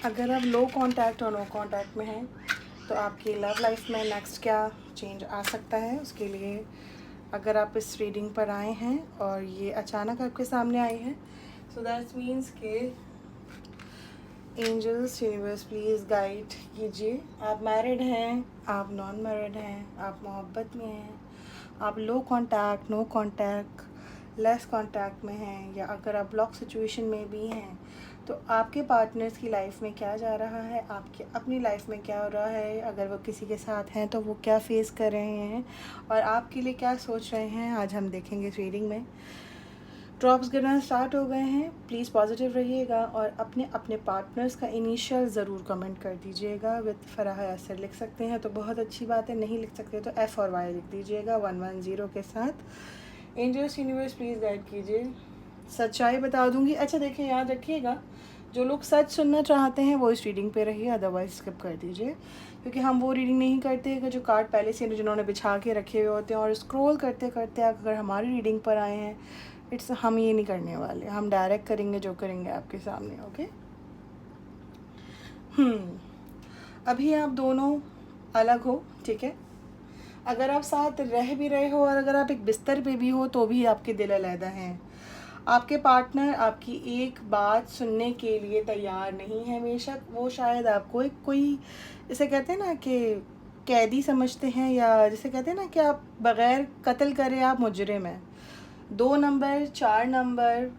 अगर आप low contact और नो कांटेक्ट में हैं तो आपकी लव लाइफ में नेक्स्ट क्या चेंज आ सकता है, उसके लिए अगर आप इस रीडिंग पर आए हैं और ये अचानक आपके सामने आई है, सो दैट मीन्स के एंजल्स, यूनिवर्स प्लीज़ गाइड कीजिए। आप मैरिड हैं, आप नॉन मैरिड हैं, आप मोहब्बत में हैं, आप low contact, no contact, less contact में हैं, या अगर आप ब्लॉक सिचुएशन में भी हैं, तो आपके पार्टनर्स की लाइफ में क्या जा रहा है, आपके अपनी लाइफ में क्या हो रहा है, अगर वो किसी के साथ हैं तो वो क्या फेस कर रहे हैं और आपके लिए क्या सोच रहे हैं, आज हम देखेंगे इस रीडिंग में। ड्रॉप्स गिरना स्टार्ट हो गए हैं, प्लीज़ पॉजिटिव रहिएगा और अपने अपने पार्टनर्स का इनिशियल ज़रूर कमेंट कर दीजिएगा। विद फराह यासर लिख सकते हैं तो बहुत अच्छी बात है, नहीं लिख सकते तो एफ़ और वाई लिख दीजिएगा 110 के साथ। एंजल्स, यूनिवर्स प्लीज़ गाइड कीजिए। सच्चाई बता दूंगी। अच्छा देखिए, याद रखिएगा, जो लोग सच सुनना चाहते हैं वो इस रीडिंग पे रहिए, अदरवाइज स्किप कर दीजिए, क्योंकि हम वो रीडिंग नहीं करते कि जो कार्ड पहले से जिन्होंने बिछा के रखे हुए होते हैं और स्क्रॉल करते करते अगर हमारी रीडिंग पर आए हैं, हम ये नहीं करने वाले, हम डायरेक्ट करेंगे जो करेंगे आपके सामने। ओके। अभी आप दोनों अलग हो, ठीक है। अगर आप साथ रह भी रहे हो और अगर आप एक बिस्तर पे भी हो तो भी आपके दिल अलग हैं। आपके पार्टनर आपकी एक बात सुनने के लिए तैयार नहीं है, बेशक वो शायद आपको एक कोई, जैसे कहते हैं ना कि कैदी समझते हैं, या जैसे कहते हैं ना कि आप बग़ैर कत्ल करे आप मुजरिम हैं। 2 number, 4 number,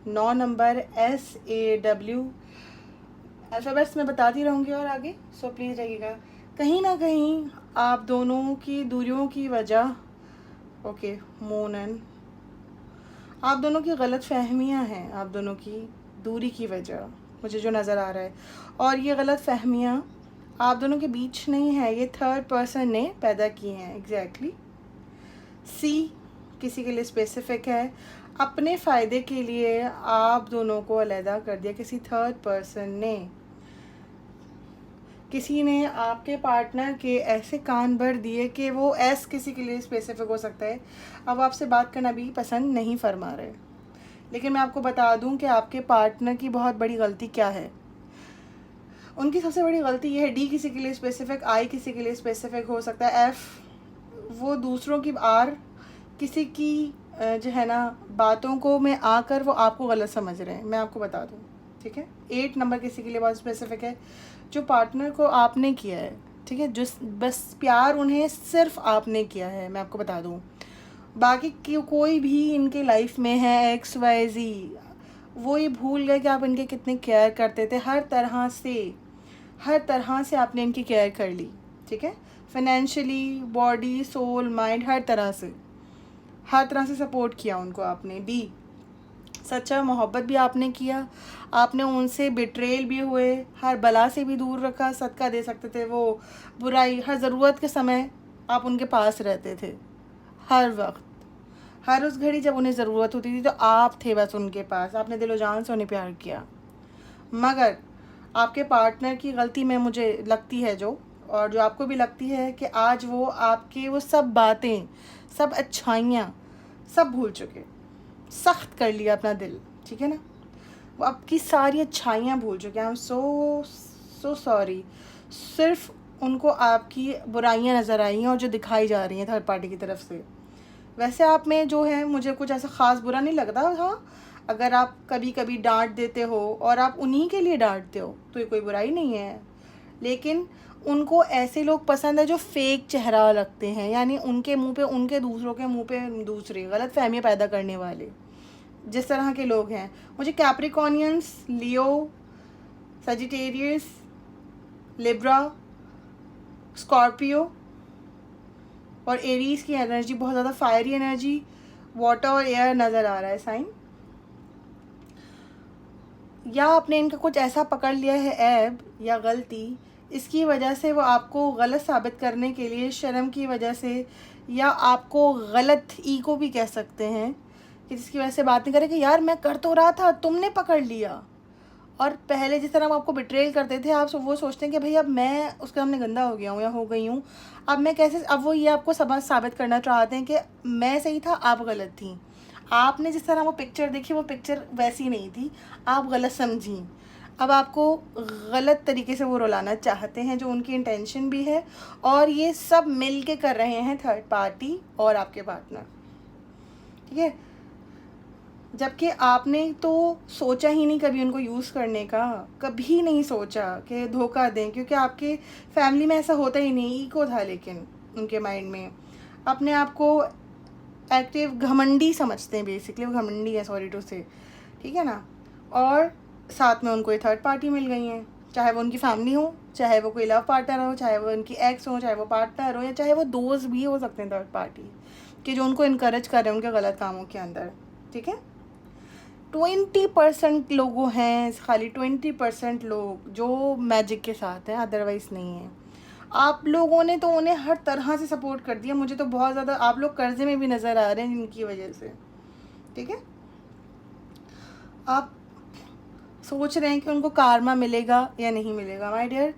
9 number, SAW alphabets में बताती रहूँगी और आगे, सो प्लीज़ रहिएगा। कहीं ना कहीं आप दोनों की दूरियों की वजह, ओके, मून, आप दोनों की गलत फहमियाँ हैं, आप दोनों की दूरी की वजह मुझे जो नज़र आ रहा है, और ये गलत फहमियाँ आप दोनों के बीच नहीं है, ये थर्ड पर्सन ने पैदा की हैं। एग्जैक्टली सी किसी के लिए स्पेसिफिक है, अपने फ़ायदे के लिए आप दोनों को अलहदा कर दिया किसी थर्ड पर्सन ने। किसी ने आपके पार्टनर के ऐसे कान भर दिए कि वो एस किसी के लिए स्पेसिफिक हो सकता है, अब आपसे बात करना भी पसंद नहीं फरमा रहे। लेकिन मैं आपको बता दूं कि आपके पार्टनर की बहुत बड़ी गलती क्या है। उनकी सबसे बड़ी गलती ये है, डी किसी के लिए स्पेसिफिक, आई किसी के लिए स्पेसिफिक हो सकता है, एफ़ वो दूसरों की, आर किसी की जो है ना बातों को में आकर वो आपको गलत समझ रहे हैं, मैं आपको बता दूं, ठीक है। 8 नंबर किसी के लिए बहुत स्पेसिफिक है, जो पार्टनर को आपने किया है, ठीक है, जो बस प्यार उन्हें सिर्फ आपने किया है, मैं आपको बता दूं। बाकी कोई भी इनके लाइफ में है XYZ, वो ये भूल गए कि आप इनके कितने केयर करते थे, हर तरह से आपने इनकी केयर कर ली, ठीक है। फाइनेंशियली, बॉडी, सोल, माइंड, हर तरह से सपोर्ट किया उनको आपने। बी सच्चा मोहब्बत भी आपने किया, आपने उनसे बिट्रेल भी हुए, हर बला से भी दूर रखा, सदका दे सकते थे वो, बुराई, हर ज़रूरत के समय आप उनके पास रहते थे, हर वक्त, हर उस घड़ी जब उन्हें ज़रूरत होती थी तो आप थे बस उनके पास, आपने दिलो जान से उन्हें प्यार किया। मगर आपके पार्टनर की गलती में मुझे लगती है जो, और जो आपको भी लगती है, कि आज वो आपके वो सब बातें, सब अच्छाइयाँ सब भूल चुके, सख्त कर लिया अपना दिल, ठीक है ना, वो आपकी सारी अच्छाइयाँ भूल चुके। I am so sorry. सिर्फ उनको आपकी बुराइयाँ नज़र आई हैं और जो दिखाई जा रही हैं थर्ड पार्टी की तरफ से। वैसे आप में जो है मुझे कुछ ऐसा ख़ास बुरा नहीं लगता, हाँ अगर आप कभी कभी डांट देते हो और आप उन्हीं के लिए डांटते हो तो ये कोई बुराई नहीं है, लेकिन उनको ऐसे लोग पसंद है जो फेक चेहरा रखते हैं, यानी उनके मुंह पे उनके, दूसरों के मुंह पे दूसरे, गलत फहमियाँ पैदा करने वाले जिस तरह के लोग हैं। मुझे कैप्रिकॉनियंस, लियो, सजिटेरियस, लिब्रा, स्कॉर्पियो और एरीज की एनर्जी, बहुत ज़्यादा फायरी एनर्जी, वाटर और एयर नज़र आ रहा है साइन। या आपने इनका कुछ ऐसा पकड़ लिया है ऐब या गलती, इसकी वजह से वो आपको गलत साबित करने के लिए, शर्म की वजह से, या आपको गलत ईगो भी कह सकते हैं, कि जिसकी वजह से बात नहीं करे कि यार मैं कर तो रहा था, तुमने पकड़ लिया। और पहले जिस तरह हम आपको बिट्रेल करते थे, आप वो सोचते हैं कि भाई अब मैं उसके सामने गंदा हो गया हूँ या हो गई हूँ, अब मैं कैसे, अब वो ये आपको सबक साबित करना चाहते हैं कि मैं सही था, आप गलत थी। आपने जिस तरह वो पिक्चर देखी वो पिक्चर वैसी नहीं थी, आप गलत समझी। अब आपको गलत तरीके से वो रुलाना चाहते हैं, जो उनकी इंटेंशन भी है, और ये सब मिल के कर रहे हैं थर्ड पार्टी और आपके पार्टनर, ठीक है। जबकि आपने तो सोचा ही नहीं कभी उनको यूज़ करने का, कभी नहीं सोचा कि धोखा दें, क्योंकि आपके फैमिली में ऐसा होता ही नहीं, ईगो था लेकिन उनके माइंड में, अपने आप को एक्टिव घमंडी समझते हैं, बेसिकली वो घमंडी है, सॉरी टू से, ठीक है ना। और साथ में उनको ये थर्ड पार्टी मिल गई हैं, चाहे वो उनकी फैमिली हो, चाहे वो कोई लव पार्टनर हो, चाहे वो उनकी एक्स हो, चाहे वो पार्टनर हो, या चाहे वो दोस्त भी हो सकते हैं थर्ड पार्टी, कि जो उनको इनकरेज कर रहे हैं उनके गलत कामों के अंदर, ठीक है। 20% लोगों हैं, खाली 20% लोग जो मैजिक के साथ हैं, अदरवाइज़ नहीं है। आप लोगों ने तो उन्हें हर तरह से सपोर्ट कर दिया, मुझे तो बहुत ज़्यादा आप लोग कर्जे में भी नज़र आ रहे हैं इनकी वजह से, ठीक है। आप सोच रहे हैं कि उनको कारमा मिलेगा या नहीं मिलेगा। माय डियर,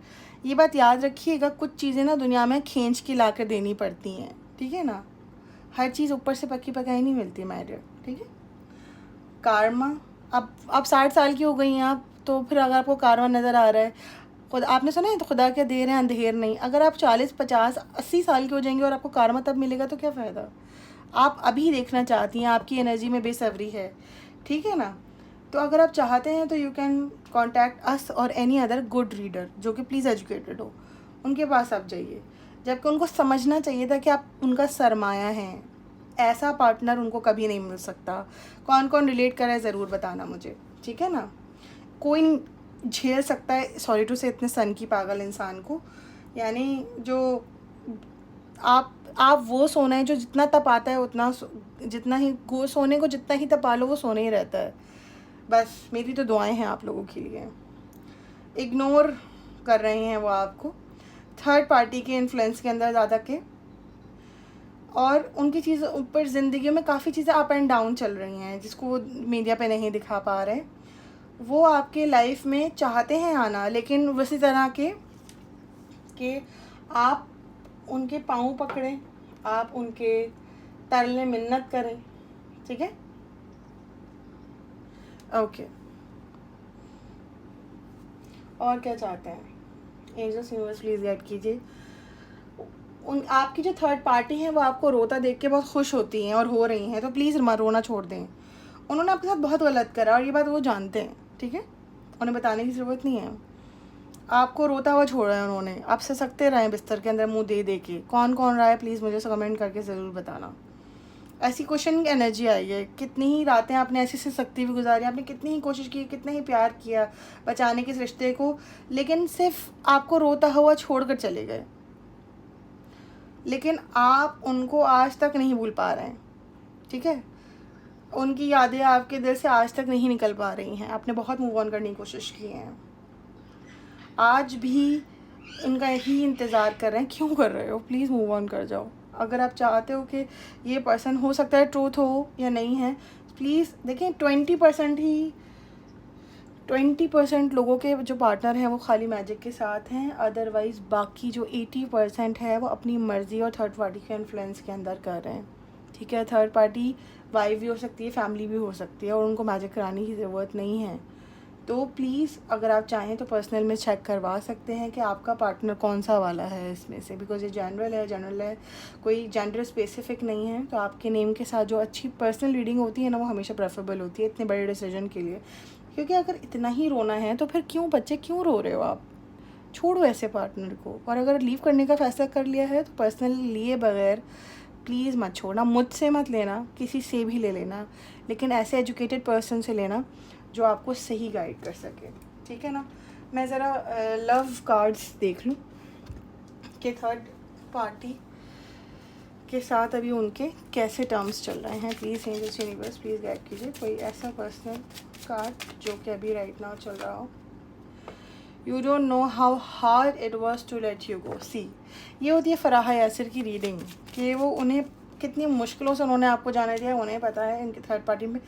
ये बात याद रखिएगा, कुछ चीज़ें ना दुनिया में खींच के ला कर देनी पड़ती हैं, ठीक है ना। हर चीज़ ऊपर से पक्की पकाई नहीं मिलती माय डियर, ठीक है। कारमा, अब 60 साल की हो गई हैं आप, तो फिर अगर आपको कारमा नज़र आ रहा है, खुद आपने सुना है तो खुदा के देर है अंधेर नहीं। अगर आप 40, 50, 80 साल के हो जाएंगे और आपको कारमा तब मिलेगा तो क्या फ़ायदा। आप अभी देखना चाहती हैं, आपकी एनर्जी में बेसब्री है, ठीक है ना। तो अगर आप चाहते हैं तो यू कैन कॉन्टैक्ट अस और एनी अदर गुड रीडर जो कि प्लीज़ एजुकेटेड हो, उनके पास आप जाइए। जबकि उनको समझना चाहिए था कि आप उनका सरमाया हैं, ऐसा पार्टनर उनको कभी नहीं मिल सकता। कौन कौन रिलेट कर रहा है ज़रूर बताना मुझे, ठीक है ना। कोई नहीं झेल सकता है, सॉरी टू से, इतने सन की पागल इंसान को, यानी जो आप वो सोना है जो जितना तपाता है उतना जितना ही सोने को जितना ही तपा लो वो सोने ही रहता है। बस मेरी तो दुआएं हैं आप लोगों के लिए। इग्नोर कर रहे हैं वो आपको, थर्ड पार्टी के इन्फ्लुएंस के अंदर ज़्यादा के, और उनकी चीज़ ऊपर ज़िंदगी में काफ़ी चीज़ें अप एंड डाउन चल रही हैं जिसको वो मीडिया पे नहीं दिखा पा रहे। वो आपके लाइफ में चाहते हैं आना, लेकिन उसी तरह के कि आप उनके पाँव पकड़ें, आप उनके तरले मिन्नत करें, ठीक है। ओके, और क्या चाहते हैं एंजल्स यूनिवर्स, प्लीज़ गाइड कीजिए। उन आपकी जो थर्ड पार्टी है वो आपको रोता देख के बहुत खुश होती हैं और हो रही हैं, तो प्लीज़ रोना छोड़ दें। उन्होंने आपके साथ बहुत गलत करा और ये बात वो जानते हैं, ठीक है, उन्हें बताने की ज़रूरत नहीं है। आपको रोता हुआ छोड़ा है उन्होंने, आप ससकते रहे बिस्तर के अंदर मुंह दे दे के। कौन कौन रहा है प्लीज़ मुझे कमेंट करके ज़रूर बताना। ऐसी क्वेश्चन की एनर्जी आई है, कितनी ही रातें आपने ऐसी सख्ती भी गुजारी, आपने कितनी ही कोशिश की, कितना ही प्यार किया बचाने के इस रिश्ते को, लेकिन सिर्फ आपको रोता हुआ छोड़ कर चले गए। लेकिन आप उनको आज तक नहीं भूल पा रहे हैं, ठीक है। उनकी यादें आपके दिल से आज तक नहीं निकल पा रही हैं। आपने बहुत मूव ऑन करने की कोशिश की है, आज भी उनका ही इंतज़ार कर रहे हैं। क्यों कर रहे हो, प्लीज़ मूव ऑन कर जाओ। अगर आप चाहते हो कि ये पर्सन हो सकता है ट्रूथ हो या नहीं है, प्लीज़ देखें 20% लोगों के जो पार्टनर हैं वो खाली मैजिक के साथ हैं, अदरवाइज़ बाकी जो 80% है वो अपनी मर्ज़ी और थर्ड पार्टी के इन्फ्लुएंस के अंदर कर रहे हैं, ठीक है। थर्ड पार्टी वाइफ भी हो सकती है, फैमिली भी हो सकती है, और उनको मैजिक कराने की ज़रूरत नहीं है। तो प्लीज़ अगर आप चाहें तो पर्सनल में चेक करवा सकते हैं कि आपका पार्टनर कौन सा वाला है इसमें से, बिकॉज ये जनरल है, कोई जेंडर स्पेसिफिक नहीं है। तो आपके नेम के साथ जो अच्छी पर्सनल रीडिंग होती है ना, वो हमेशा प्रेफरेबल होती है इतने बड़े डिसीजन के लिए। क्योंकि अगर इतना ही रोना है तो फिर क्यों बच्चे, क्यों रो रहे हो आप, छोड़ो ऐसे पार्टनर को। और अगर लीव करने का फ़ैसला कर लिया है तो पर्सनल लिए बगैर प्लीज़ मत छोड़ना। मुझसे मत लेना, किसी से भी ले लेना, लेकिन ऐसे एजुकेटेड पर्सन से लेना जो आपको सही गाइड कर सके, ठीक है ना। मैं ज़रा लव कार्ड्स देख लूँ कि थर्ड पार्टी के साथ अभी उनके कैसे टर्म्स चल रहे हैं। Please angels universe please guide कीजिए कोई ऐसा पर्सनल कार्ड जो कि अभी राइट नाउ चल रहा हो। You don't know how hard it was to let you go. See, ये होती है फराह यासिर की रीडिंग कि वो उन्हें कितनी मुश्किलों से उन्होंने आपको जाने दिया, उन्हें पता है इनकी थर्ड पार्टी में।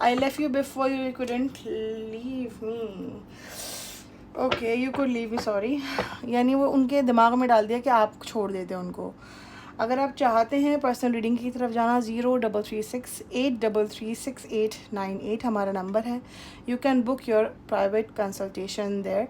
I left you before you couldn't leave me, okay you could leave me, sorry, यानी वो उनके दिमाग में डाल दिया कि आप छोड़ देते उनको। अगर आप चाहते हैं पर्सनल रीडिंग की तरफ जाना, 0336833688 हमारा नंबर है. You can book your private consultation there.